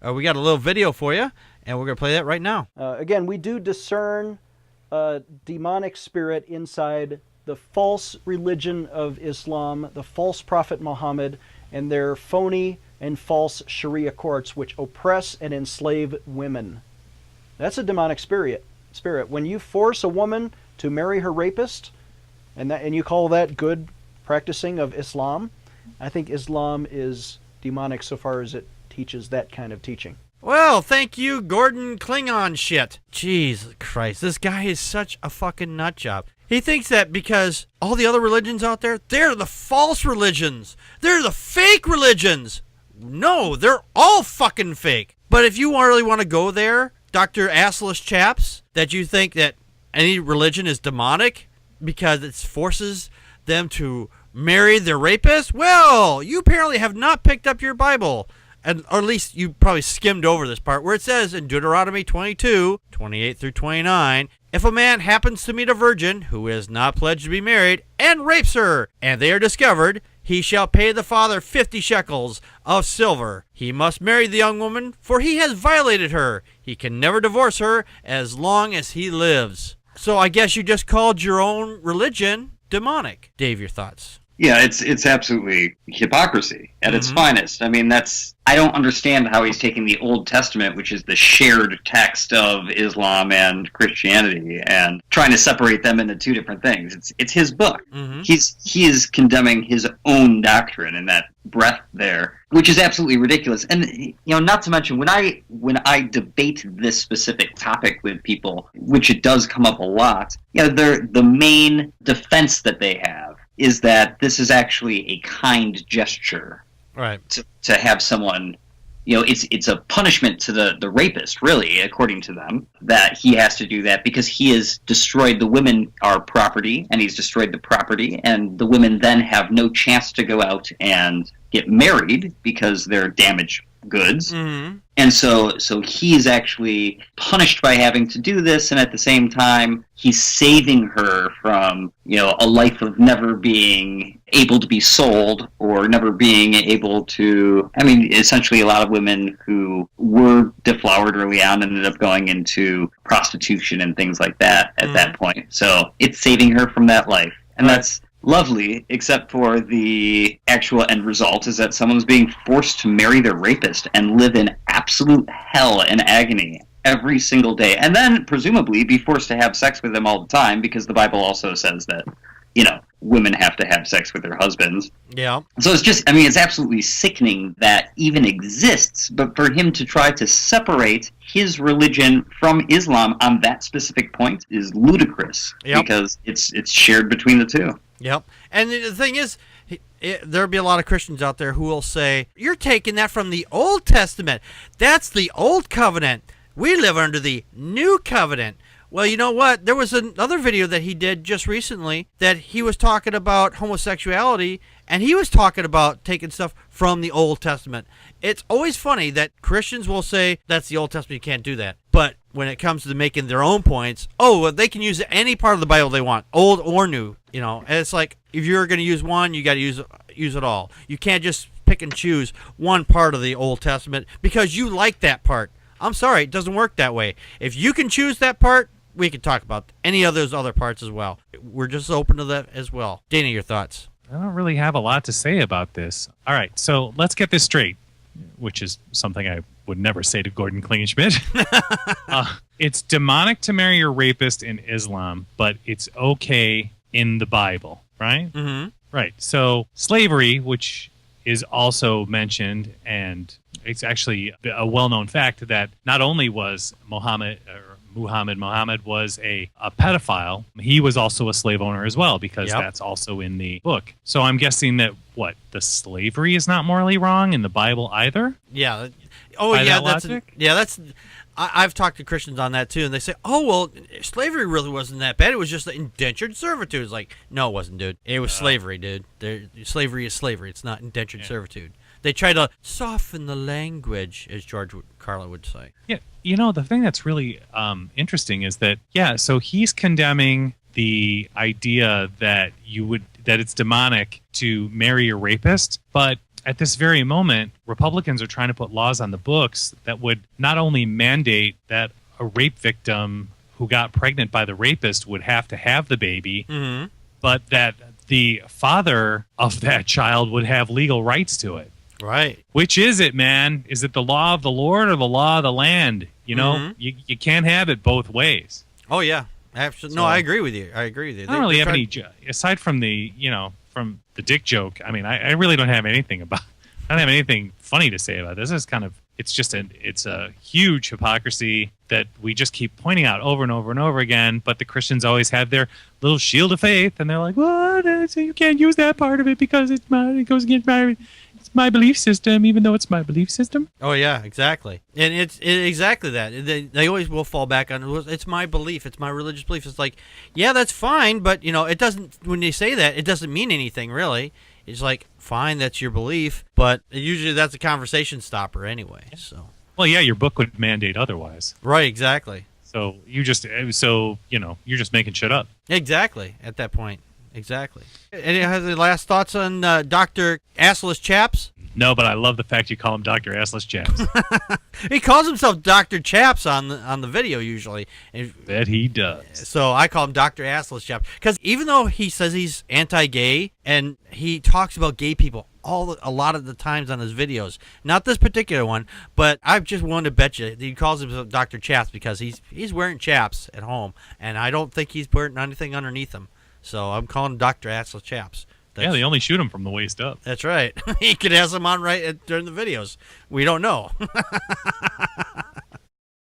We got a little video for you, and we're going to play that right now. Again, we do discern a demonic spirit inside the false religion of Islam, the false prophet Muhammad, and their phony and false Sharia courts which oppress and enslave women. That's a demonic spirit. When you force a woman to marry her rapist, and you call that good practicing of Islam, I think Islam is demonic so far as it teaches that kind of teaching. Well, thank you, Gordon Klingenschmitt. Jesus Christ, this guy is such a fucking nut job. He thinks that because all the other religions out there, they're the false religions. They're the fake religions. No, they're all fucking fake. But if you really want to go there, Dr. Assless Chaps, that you think that any religion is demonic because it forces them to marry their rapist, well, you apparently have not picked up your Bible. Or at least you probably skimmed over this part where it says in Deuteronomy 22:28 through 29, if a man happens to meet a virgin who is not pledged to be married and rapes her, and they are discovered, he shall pay the father 50 shekels of silver. He must marry the young woman, for he has violated her. He can never divorce her as long as he lives. So I guess you just called your own religion demonic. Dave, your thoughts? Yeah, it's absolutely hypocrisy at its finest. I mean, I don't understand how he's taking the Old Testament, which is the shared text of Islam and Christianity, and trying to separate them into two different things. It's his book. He is condemning his own doctrine in that breath there, which is absolutely ridiculous. And not to mention when I debate this specific topic with people, which it does come up a lot, the main defense that they have is that this is actually a kind gesture, right? To have someone, it's a punishment to the rapist, really, according to them, that he has to do that because he has destroyed the women are property, and he's destroyed the property, and the women then have no chance to go out and get married because they're damaged goods. And so he's actually punished by having to do this, and at the same time he's saving her from a life of never being able to be sold or never being able to, essentially a lot of women who were deflowered early on ended up going into prostitution and things like that at that point. So it's saving her from that life, and that's lovely, except for the actual end result is that someone's being forced to marry their rapist and live in absolute hell and agony every single day, and then presumably be forced to have sex with them all the time, because the Bible also says that women have to have sex with their husbands. Yeah. So it's just, it's absolutely sickening that even exists, but for him to try to separate his religion from Islam on that specific point is ludicrous, because it's shared between the two. Yep. And the thing is, there'll be a lot of Christians out there who will say, you're taking that from the Old Testament. That's the Old Covenant. We live under the New Covenant. Well, you know what? There was another video that he did just recently that he was talking about homosexuality, and he was talking about taking stuff from the Old Testament. It's always funny that Christians will say, that's the Old Testament, you can't do that. But when it comes to making their own points, they can use any part of the Bible they want, old or new. And it's like, if you're going to use one, you got to use it all. You can't just pick and choose one part of the Old Testament because you like that part. I'm sorry, it doesn't work that way. If you can choose that part, we can talk about any of those other parts as well. We're just open to that as well. Dana, your thoughts? I don't really have a lot to say about this. All right, so let's get this straight, which is something I would never say to Gordon Klingenschmitt. It's demonic to marry a rapist in Islam, but it's okay in the Bible, right? Mm-hmm. Right. So slavery, which is also mentioned, and it's actually a well-known fact that not only was Muhammad was a pedophile, he was also a slave owner as well, because that's also in the book. So I'm guessing that, the slavery is not morally wrong in the Bible either? Yeah. I've talked to Christians on that too, and they say, slavery really wasn't that bad. It was just indentured servitude. It's like, no, it wasn't, dude. It was slavery, dude. Slavery is slavery. It's not indentured servitude. They try to soften the language, as George Carlin would say. Yeah, the thing that's really interesting is that, so he's condemning the idea that it's demonic to marry a rapist, but at this very moment, Republicans are trying to put laws on the books that would not only mandate that a rape victim who got pregnant by the rapist would have to have the baby, but that the father of that child would have legal rights to it. Right. Which is it, man? Is it the law of the Lord or the law of the land? You know, you can't have it both ways. Oh, yeah. Absolutely. No, I agree with you. I agree with you. I don't really have any, aside from the, from the dick joke, I mean, I really don't have anything funny to say about this. It's kind of, it's a huge hypocrisy that we just keep pointing out over and over and over again, but the Christians always have their little shield of faith, and they're like, what? So you can't use that part of it because it goes against my belief system, even though it's my belief system. Oh, yeah, exactly. And it's exactly that. They always will fall back on, it's my belief, it's my religious belief. It's like, yeah, that's fine, but, it doesn't, when they say that, it doesn't mean anything, really. It's like, fine, that's your belief, but usually that's a conversation stopper anyway, so. Well, yeah, your book would mandate otherwise. Right, exactly. So you're just making shit up. Exactly, at that point. Exactly. Any last thoughts on Dr. Assless Chaps? No, but I love the fact you call him Dr. Assless Chaps. He calls himself Dr. Chaps on the video usually. That he does. So I call him Dr. Assless Chaps. Because even though he says he's anti-gay, and he talks about gay people a lot of the times on his videos, not this particular one, but I've just wanted to bet you he calls himself Dr. Chaps because he's wearing chaps at home, and I don't think he's wearing anything underneath them. So I'm calling him Dr. Assless Chaps. Yeah, they only shoot him from the waist up. That's right. He could have them on during the videos. We don't know.